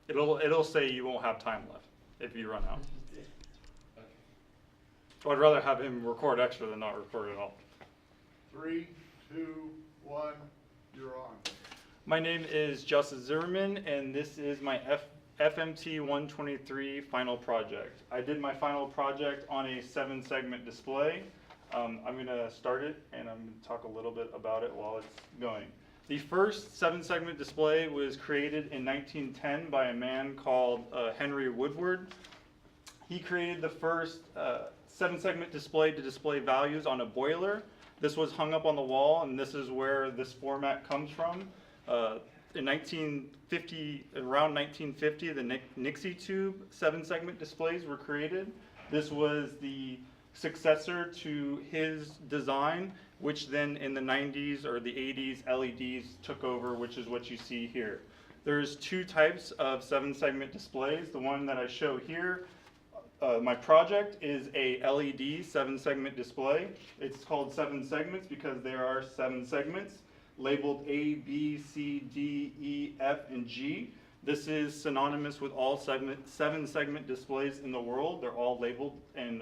It'll say you won't have time left if you run out. Okay. So I'd rather have him record extra than not record at all. 3, 2, 1, you're on. My name is Justin Zimmerman, and this is my FMT 123 final project. I did my final project on a 7-segment display. I'm going to start it, and I'm going to talk a little bit about it while it's going. The first 7-segment display was created in 1910 by a man called Henry Woodward. He created the first 7-segment display to display values on a boiler. This was hung up on the wall, and this is where this format comes from. In 1950, around 1950, the Nixie tube 7-segment displays were created. This was the successor to his design, which then in the 90s or the 80s, LEDs took over, which is what you see here. There's 2 types of 7-segment displays. The one that I show here, my project is a LED 7-segment display. It's called 7 segments because there are 7 segments labeled A, B, C, D, E, F, and G. This is synonymous with all 7-segment displays in the world. They're all labeled and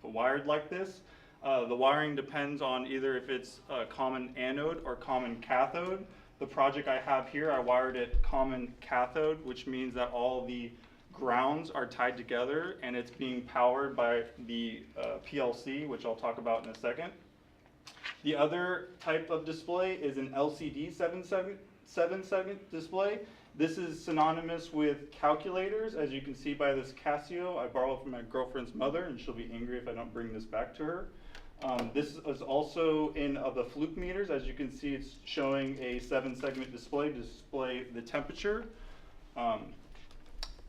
wired like this. The wiring depends on either if it's a common anode or common cathode. The project I have here, I wired it common cathode, which means that all the grounds are tied together and it's being powered by the PLC, which I'll talk about in a second. The other type of display is an LCD 7-segment display. This is synonymous with calculators, as you can see by this Casio. I borrowed from my girlfriend's mother, and she'll be angry if I don't bring this back to her. This is also in the fluke meters. As you can see, it's showing a 7-segment display to display the temperature.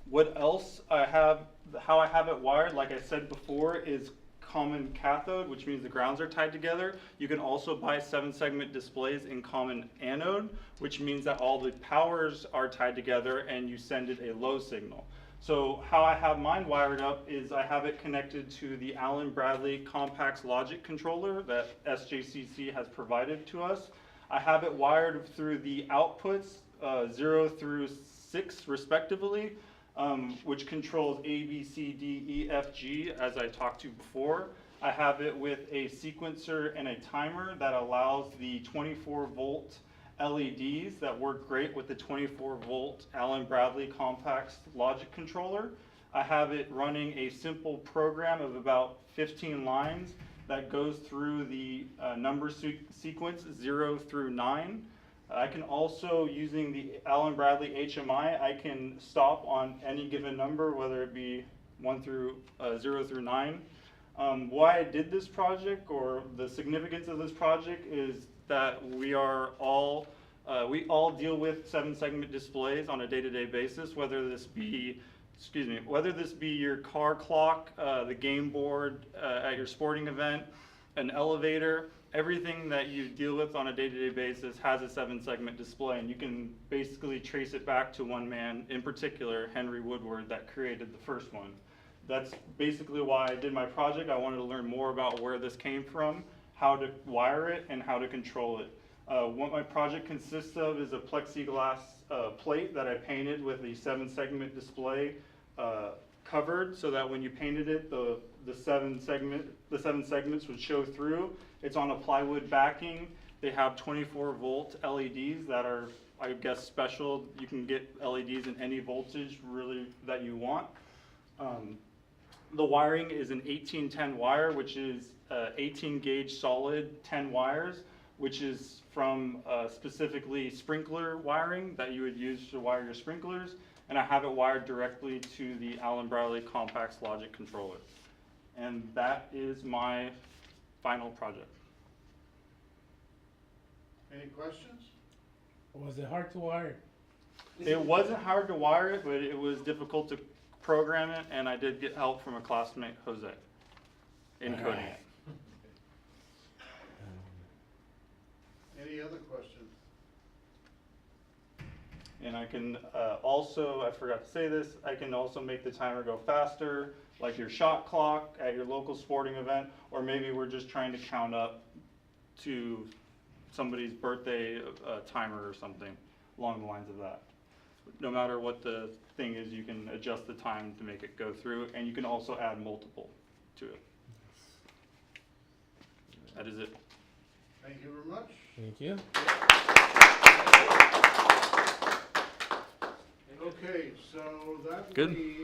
What else I have, how I have it wired, like I said before, is common cathode, which means the grounds are tied together. You can also buy 7-segment displays in common anode, which means that all the powers are tied together and you send it a low signal. So how I have mine wired up is I have it connected to the Allen Bradley Complex Logic Controller that SJCC has provided to us. I have it wired through the outputs 0 through 6 respectively, which controls A, B, C, D, E, F, G, as I talked to before. I have it with a sequencer and a timer that allows the 24-volt LEDs that work great with the 24-volt Allen Bradley Complex Logic Controller. I have it running a simple program of about 15 lines that goes through the number sequence 0 through 9. I can also, using the Allen Bradley HMI, I can stop on any given number, whether it be 0 through 9. Why I did this project, or the significance of this project, is that we all deal with 7-segment displays on a day-to-day basis, whether this be your car clock, the game board at your sporting event, an elevator. Everything that you deal with on a day-to-day basis has a 7-segment display, and you can basically trace it back to one man, in particular, Henry Woodward, that created the first one. That's basically why I did my project. I wanted to learn more about where this came from, how to wire it, and how to control it. What my project consists of is a plexiglass plate that I painted with the 7-segment display covered, so that when you painted it, the 7 segments would show through. It's on a plywood backing. They have 24-volt LEDs that are, I guess, special. You can get LEDs in any voltage really that you want. The wiring is an 1810 wire, which is 18 gauge solid 10 wires, which is from specifically sprinkler wiring that you would use to wire your sprinklers. And I have it wired directly to the Allen Bradley Complex Logic Controller. And that is my final project. Any questions? Was it hard to wire? It wasn't hard to wire it, but it was difficult to program it, and I did get help from a classmate, Jose, in coding it. Any other questions? And I can also, I forgot to say this, I can also make the timer go faster, like your shot clock at your local sporting event, or maybe we're just trying to count up to somebody's birthday timer or something along the lines of that. no matter what the thing is, you can adjust the time to make it go through, and you can also add multiple to it. That is it. Thank you very much. Thank you. Okay, so that Good. leaves